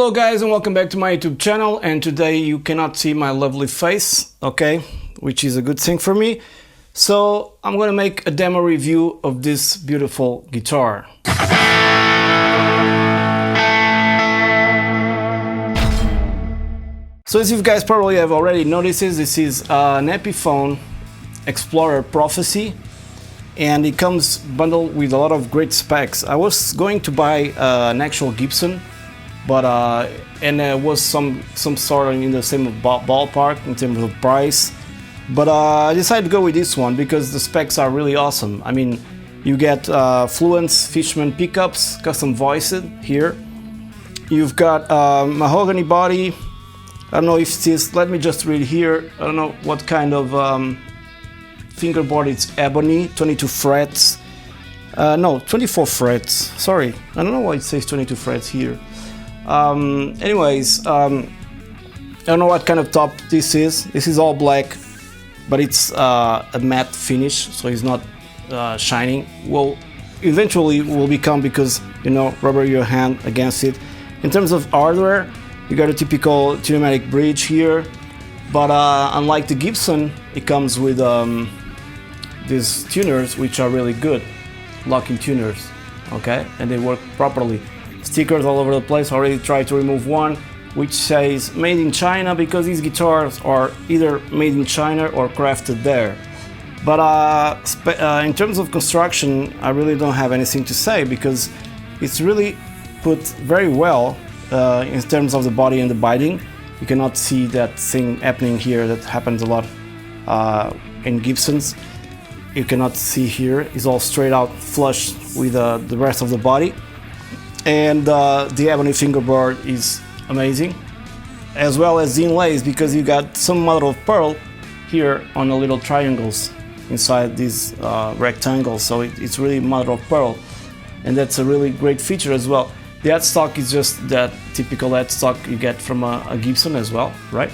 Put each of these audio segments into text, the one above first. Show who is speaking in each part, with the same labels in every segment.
Speaker 1: Hello guys and welcome back to my YouTube channel, and today you cannot see my lovely face, okay, which is a good thing for me. So I'm gonna make a demo review of this beautiful guitar. So as you guys probably have already noticed, this is an Epiphone Explorer Prophecy, and it comes bundled with a lot of great specs. I was going to buy an actual Gibson, but and it was some sort of in the same ballpark in terms of price, but I decided to go with this one because the specs are really awesome. I mean, you get Fluence Fishman pickups, custom voiced here. You've got mahogany body. I don't know if it is, let me just read here. I don't know what kind of fingerboard. It's ebony, 22 frets. No, 24 frets. Sorry, I don't know why it says 22 frets here. Anyways, I don't know what kind of top this is. This is all black, but it's a matte finish, so it's not shining. Well, eventually will become, because you know, rubber your hand against it. In terms of hardware, you got a typical pneumatic bridge here, but unlike the Gibson, it comes with these tuners, which are really good, locking tuners, okay, and they work properly. Stickers all over the place. I already tried to remove one which says made in China, because these guitars are either made in China or crafted there. But in terms of construction, I really don't have anything to say, because it's really put very well in terms of the body and the binding. You cannot see that thing happening here that happens a lot in Gibsons. You cannot see here. It's all straight out flush with the rest of the body. And the ebony fingerboard is amazing, as well as the inlays, because you got some mother of pearl here on the little triangles inside these rectangles, so it's really mother of pearl, and that's a really great feature as well. The headstock is just that typical headstock you get from a Gibson as well, right?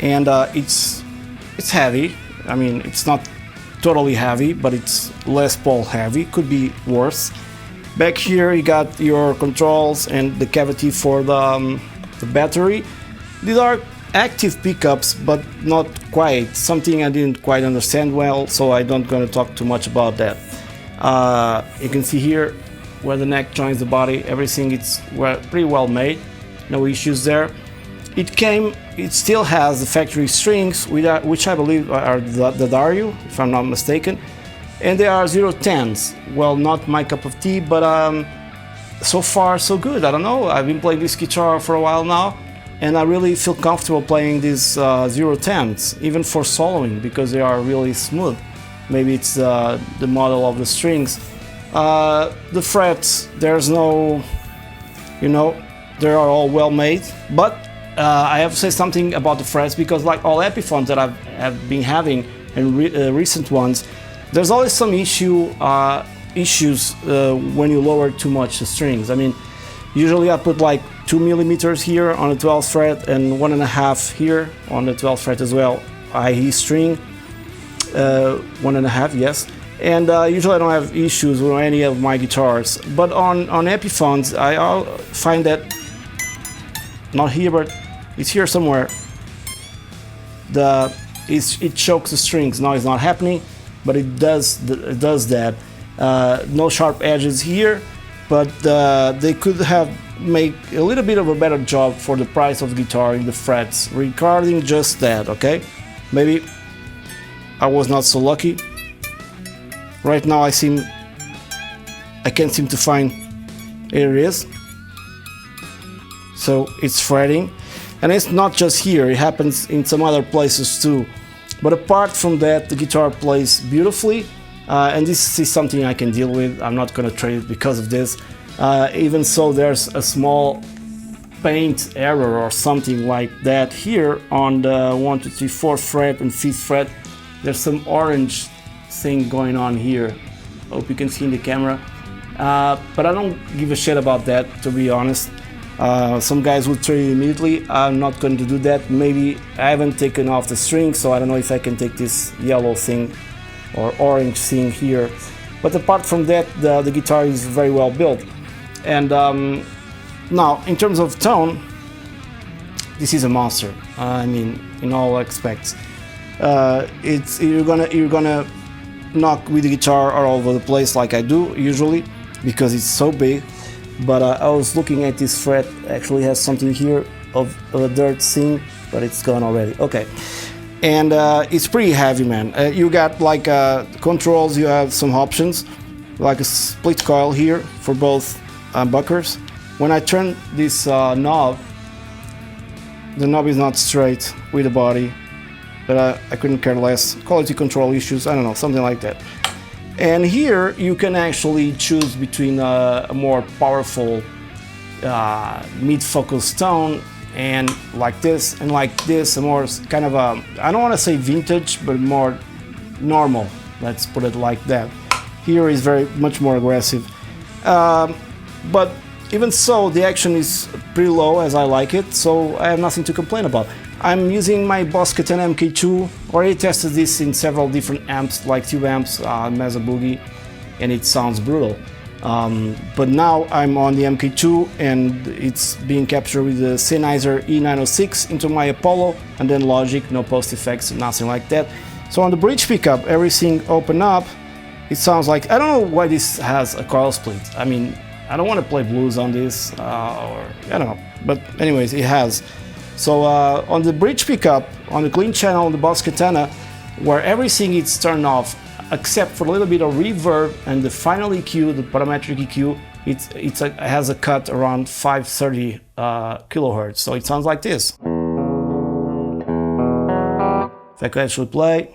Speaker 1: And it's heavy. I mean, it's not totally heavy, but it's Les Paul heavy, could be worse. Back here you got your controls and the cavity for the battery. These are active pickups, but not quite. Something I didn't quite understand well, so I don't gonna talk too much about that. You can see here where the neck joins the body, everything it's pretty well made, no issues there. It still has the factory strings, which I believe are the Dario, if I'm not mistaken. And they are 010s. Well, not my cup of tea, but so far so good. I don't know, I've been playing this guitar for a while now, and I really feel comfortable playing these 010s, even for soloing, because they are really smooth. Maybe it's the model of the strings. The frets, there's no, you know, they are all well made, but I have to say something about the frets, because like all Epiphones that I've been having, and recent ones, there's always some issues when you lower too much the strings. I mean, usually I put like 2 millimeters here on the 12th fret and 1.5 here on the 12th fret as well. IE string, 1.5, yes. And usually I don't have issues with any of my guitars. But on Epiphones, I find that, not here, but it's here somewhere, it chokes the strings. Now it's not happening, but it does that. No sharp edges here, but they could have made a little bit of a better job for the price of the guitar in the frets regarding just that, okay? Maybe I was not so lucky. Right now I can't seem to find, here it is. So it's fretting, and it's not just here, it happens in some other places too. But apart from that, the guitar plays beautifully, and this is something I can deal with. I'm not going to trade it because of this. Even so, there's a small paint error or something like that here on the 1, 2, 3, 4th fret and 5th fret. There's some orange thing going on here. Hope you can see in the camera. But I don't give a shit about that, to be honest. Some guys would trade it immediately. I'm not going to do that. Maybe I haven't taken off the string, so I don't know if I can take this yellow thing or orange thing here. But apart from that, the guitar is very well built. And now, in terms of tone, this is a monster. I mean, in all aspects. You're gonna knock with the guitar all over the place like I do usually because it's so big. But I was looking at this fret, actually has something here of a dirt thing, but it's gone already. Okay, and it's pretty heavy, man. You got like controls, you have some options, like a split coil here for both humbuckers. When I turn this knob, the knob is not straight with the body, but I couldn't care less. Quality control issues, I don't know, something like that. And here you can actually choose between a more powerful mid-focus tone and like this, and like this, a more kind of a, I don't want to say vintage, but more normal, let's put it like that. Here is very much more aggressive. But even so, the action is pretty low as I like it, so I have nothing to complain about. I'm using my Boss Katana MK2, already tested this in several different amps, like tube amps, Mesa Boogie, and it sounds brutal. But now I'm on the MK2 and it's being captured with the Sennheiser E906 into my Apollo, and then Logic, no post effects, nothing like that. So on the bridge pickup, everything open up, it sounds like, I don't know why this has a coil split. I mean, I don't want to play blues on this, or I don't know, but anyways, it has. So on the bridge pickup, on the clean channel on the Boss Katana, where everything is turned off except for a little bit of reverb and the final EQ, the parametric EQ, it has a cut around 530 kilohertz. So it sounds like this. If I could actually play.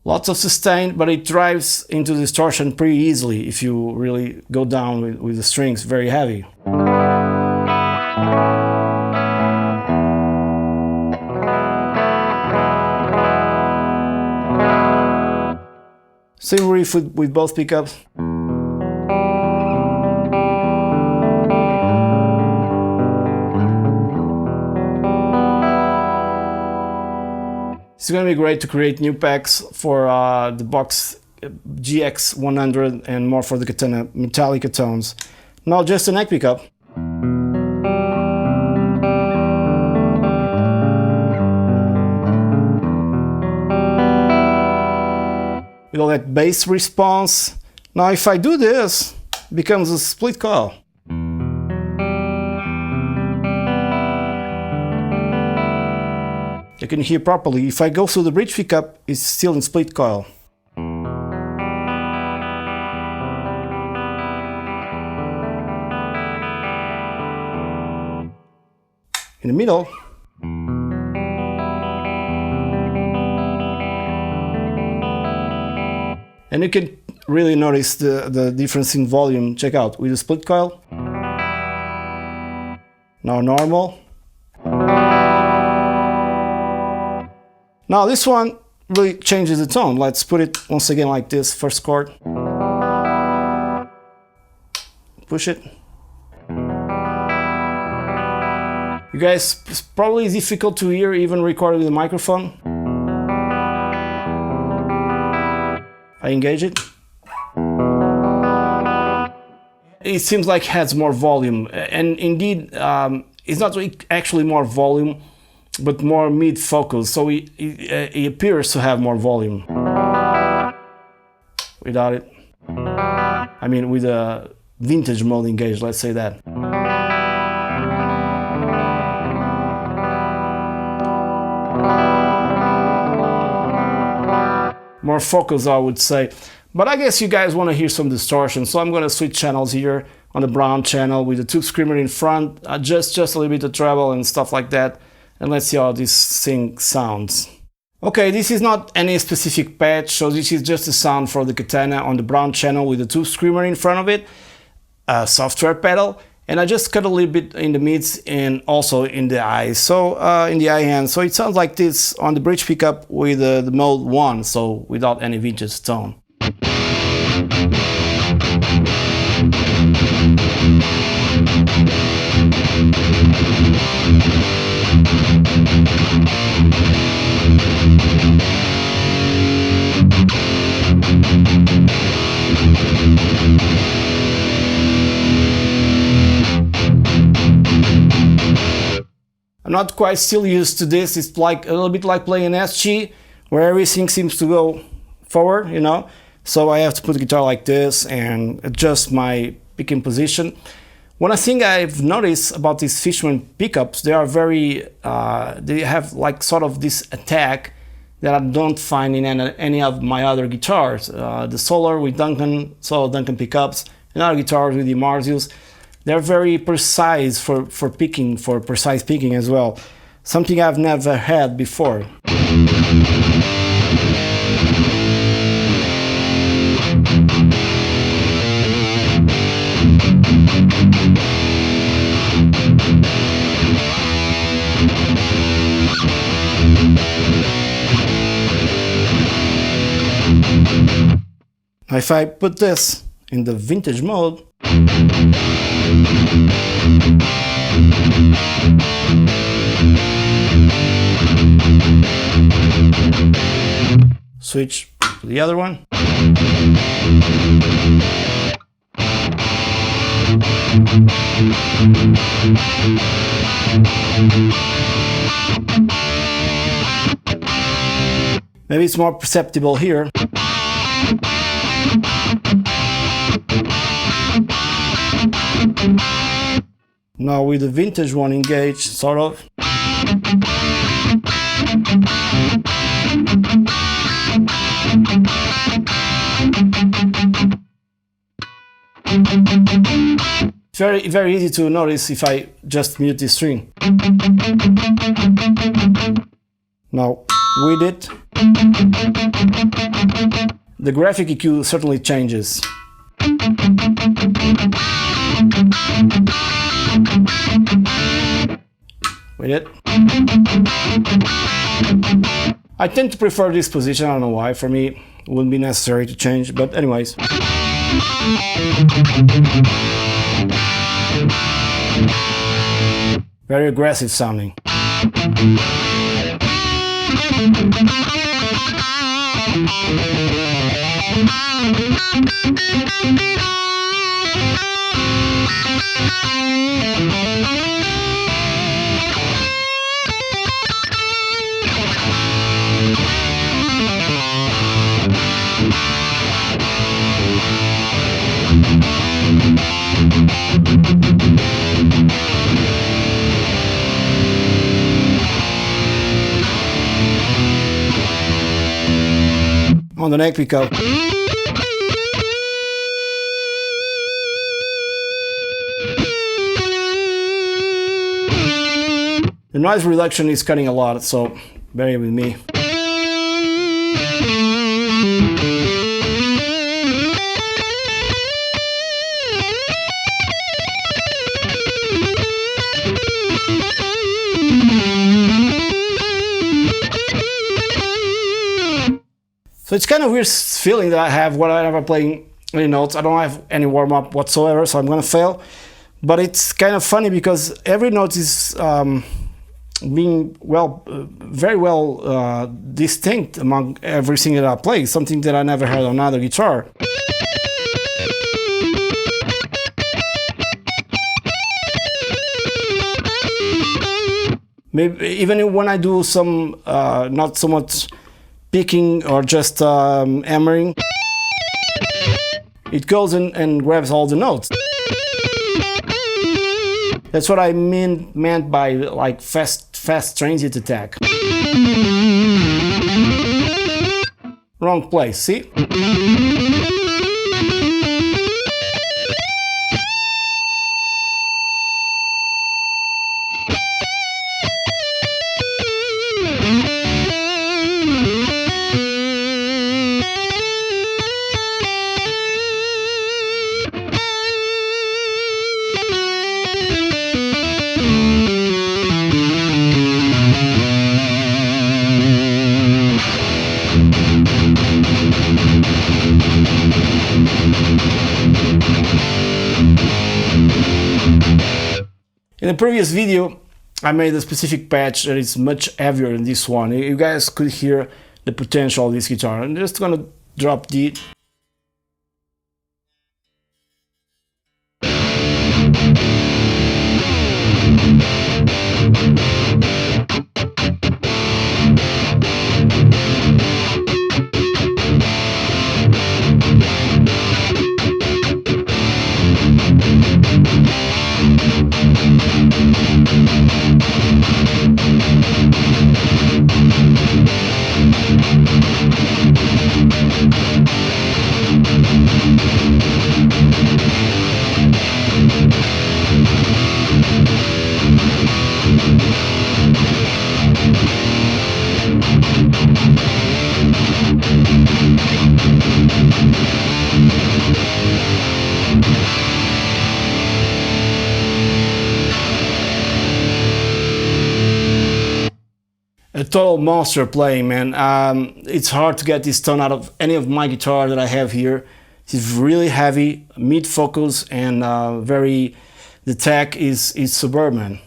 Speaker 1: Lots of sustain, but it drives into distortion pretty easily if you really go down with the strings, very heavy. Same riff with both pickups. It's going to be great to create new packs for the Box GX100 and more for the Katana Metallica tones. Not just a neck pickup. With all that bass response. Now if I do this, it becomes a split coil. You can hear properly. If I go through the bridge pickup, it's still in split coil. In the middle, and you can really notice the difference in volume. Check out, with the split coil, now normal. Now this one really changes the tone. Let's put it once again like this, first chord. Push it. You guys, probably it's difficult to hear even recorded with a microphone. I engage it. It seems like it has more volume, and indeed it's not actually more volume, but more mid-focus, so it appears to have more volume. Without it. I mean, with a vintage mode engaged, let's say that. More focus, I would say. But I guess you guys want to hear some distortion, so I'm going to switch channels here on the brown channel with the tube screamer in front, just a little bit of treble and stuff like that. And let's see how this thing sounds. Okay, this is not any specific patch, so this is just the sound for the Katana on the brown channel with the tube screamer in front of it, a software pedal, and I just cut a little bit in the mids and also in the eyes, so in the eye hand. So it sounds like this on the bridge pickup with the mode 1, so without any vintage tone. not quite still used to this. It's like a little bit like playing SG, where everything seems to go forward, you know. So I have to put the guitar like this and adjust my picking position. One thing I've noticed about these Fishman pickups, they are very, they have like sort of this attack that I don't find in any of my other guitars. The Solar with Duncan pickups, and other guitars with the Marzius, they're very precise for picking, for precise picking as well. Something I've never had before. If I put this in the vintage mode, switch to the other one, maybe it's more perceptible here. Now with the vintage one engaged, sort of. It's very easy to notice if I just mute this string. Now with it, the graphic EQ certainly changes. With it, I tend to prefer this position. I don't know why. For me, it wouldn't be necessary to change, but anyways. Very aggressive sounding. On the neck pickup, the noise reduction is cutting a lot, so bear with me. So it's kind of weird feeling that I have whenever I'm playing any notes. I don't have any warm-up whatsoever, so I'm gonna fail. But it's kind of funny because every note is being very well distinct among everything that I play, something that I never heard on another guitar. Maybe even when I do some not so much picking or just hammering, it goes and grabs all the notes. That's what I meant by like fast transient attack. Wrong place, see? In the previous video, I made a specific patch that is much heavier than this one. You guys could hear the potential of this guitar. I'm just gonna drop the a total monster playing, man. It's hard to get this tone out of any of my guitar that I have here. It's really heavy, mid focus, and the tech is suburban.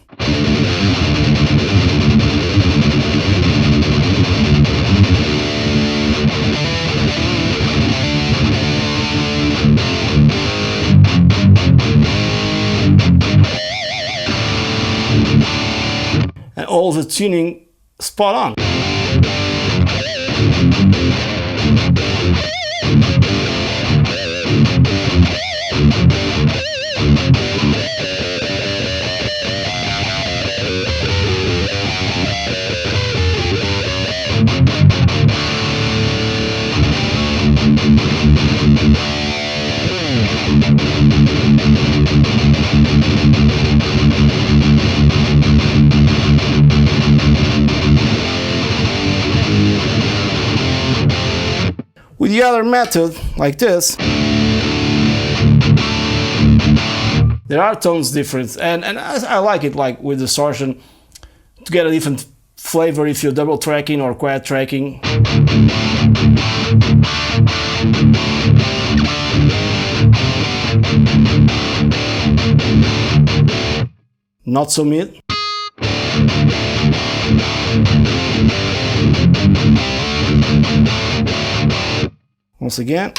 Speaker 1: And all the tuning spot on. With the other method, like this, there are tones difference, and I like it, like with distortion, to get a different flavor if you're double tracking or quad tracking. Not so mid. Once again.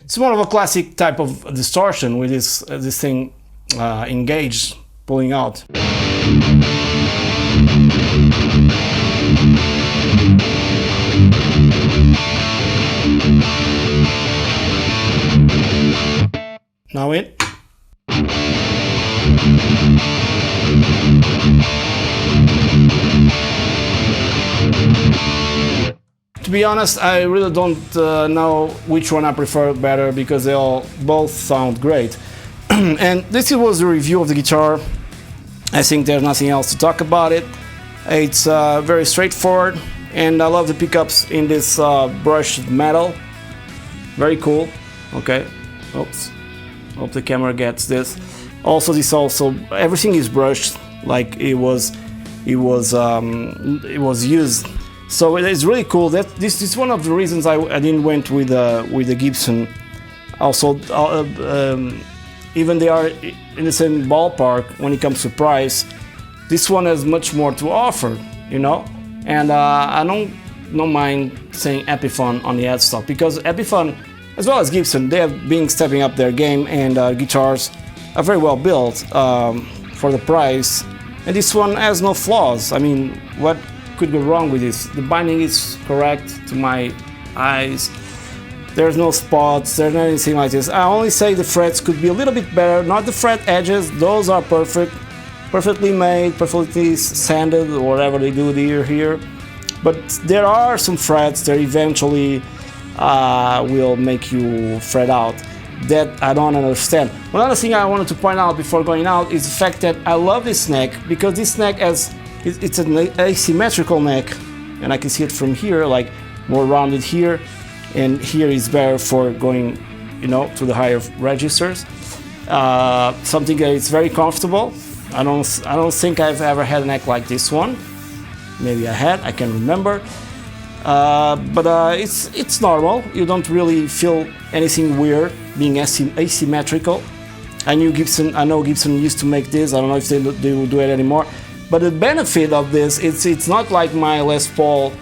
Speaker 1: It's more of a classic type of distortion with this thing engaged, pulling out. Now it. To be honest, I really don't know which one I prefer better, because they both sound great. And this was the review of the guitar. I think there's nothing else to talk about it. It's very straightforward, and I love the pickups in this brushed metal. Very cool. Okay. Oops. Hope the camera gets this. Also, everything is brushed like it was used. So it's really cool. This is one of the reasons I didn't went with the Gibson. Also, even they are in the same ballpark when it comes to price. This one has much more to offer, you know. And I don't mind saying Epiphone on the headstock, because Epiphone, as well as Gibson, they have been stepping up their game, and guitars are very well built for the price. And this one has no flaws. I mean, what could go wrong with this? The binding is correct to my eyes. There's no spots, there's not anything like this. I only say the frets could be a little bit better, not the fret edges, those are perfect, perfectly made, perfectly sanded, or whatever they do here. But there are some frets that eventually will make you fret out. That I don't understand. One other thing I wanted to point out before going out is the fact that I love this neck, because this neck it's an asymmetrical neck, and I can see it from here, like more rounded here, and here is better for going, you know, to the higher registers. Something that is very comfortable. I don't think I've ever had a neck like this one. Maybe I had, I can't remember. But it's normal. You don't really feel anything weird being asymmetrical. I know Gibson used to make this. I don't know if they will do it anymore. But the benefit of this, it's not like my Les Paul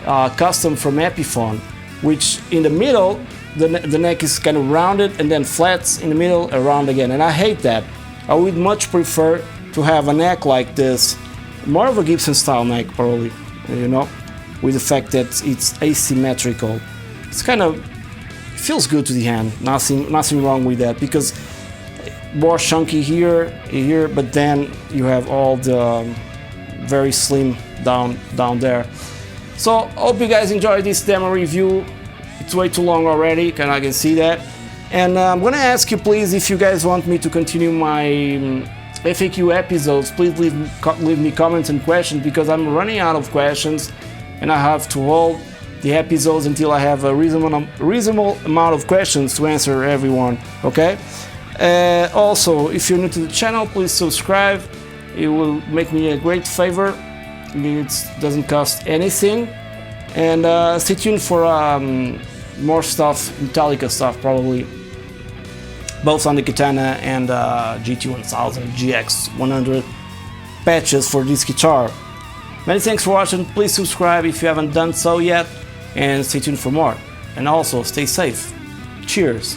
Speaker 1: custom from Epiphone, which in the middle the neck is kind of rounded and then flats in the middle, around again. And I hate that. I would much prefer to have a neck like this, more of a Gibson style neck probably, you know, with the fact that it's asymmetrical. It's kind of feels good to the hand. Nothing wrong with that, because more chunky here, but then you have all the very slim down there. So hope you guys enjoyed this demo review. It's way too long already, I can see that. And I'm gonna ask you, please, if you guys want me to continue my FAQ episodes, please leave me comments and questions, because I'm running out of questions and I have to hold the episodes until I have a reasonable amount of questions to answer everyone, okay? Also, if you're new to the channel, please subscribe. It will make me a great favor. It doesn't cost anything. And stay tuned for more stuff, Metallica stuff probably, both on the Katana and GT1000 GX100 patches for this guitar. Many thanks for watching. Please subscribe if you haven't done so yet, and stay tuned for more. And also, stay safe. Cheers!